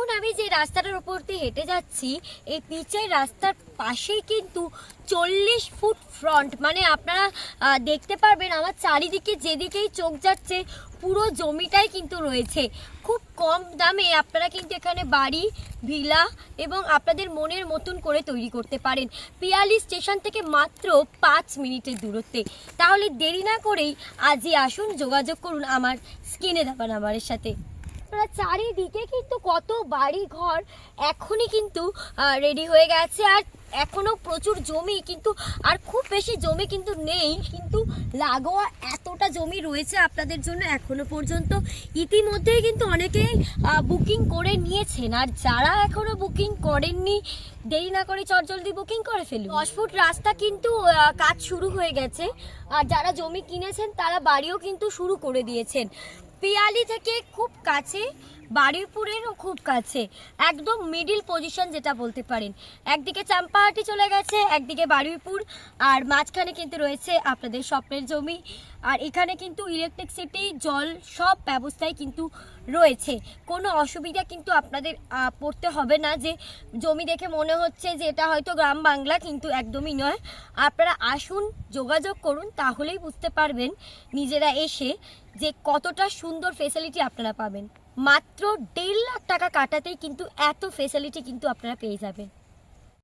এখন আমি যে রাস্তাটার উপর দিয়ে হেঁটে যাচ্ছি, এই পিচের রাস্তার পাশেই কিন্তু 40 ফুট ফ্রন্ট, মানে আপনারা দেখতে পারবেন আমার চারিদিকে যেদিকেই চোখ যাচ্ছে পুরো জমিটাই কিন্তু রয়েছে। খুব কম দামে আপনারা কিন্তু এখানে বাড়ি, ভিলা এবং আপনাদের মনের মতন করে তৈরি করতে পারেন। পিয়ালি স্টেশন থেকে মাত্র 5 মিনিটের দূরত্বে। তাহলে দেরি না করেই আজই আসুন, যোগাযোগ করুন আমার স্ক্রিনে দেওয়া নাম্বারের সাথে। চারিদিকে কিন্তু কত বাড়ি ঘর এখনই কিন্তু রেডি হয়ে গেছে, আর এখনো প্রচুর জমি কিন্তু, আর খুব বেশি জমি কিন্তু নেই, কিন্তু লাগোয়া এতটা জমি রয়েছে আপনাদের জন্য এখনো পর্যন্ত। ইতিমধ্যেই কিন্তু অনেকেই বুকিং করে নিয়েছেন, আর যারা এখনো বুকিং করেননি দেরি না করে চটজলদি বুকিং করে ফেলুন। 10 ফুট রাস্তা কিন্তু কাজ শুরু হয়ে গেছে, আর যারা জমি কিনেছেন তারা বাড়িও কিন্তু শুরু করে দিয়েছেন। পিয়ালি থেকে খুব কাছে, বারুইপুরেরও খুব কাছে, একদম মিডিল পজিশন যেটা বলতে পারেন। একদিকে চাম্পাহাটি চলে গেছে, একদিকে বারুইপুর, আর মাঝখানে কিন্তু রয়েছে আপনাদের স্বপ্নের জমি। আর এখানে কিন্তু ইলেকট্রিসিটি, জল সব ব্যবস্থাই কিন্তু রয়েছে। কোনো অসুবিধা কিন্তু আপনাদের পড়তে হবে না যে জমি দেখে মনে হচ্ছে যে এটা হয়তো গ্রাম বাংলা, কিন্তু একদমই নয়। আপনারা আসুন, যোগাযোগ করুন, তাহলেই বুঝতে পারবেন নিজেরা এসে যে কতটা সুন্দর ফেসিলিটি আপনারা পাবেন। মাত্র 1.5 লাখ টাকা কাটাতেই কিন্তু এত ফেসিলিটি কিন্তু আপনারা পেয়ে যাবেন।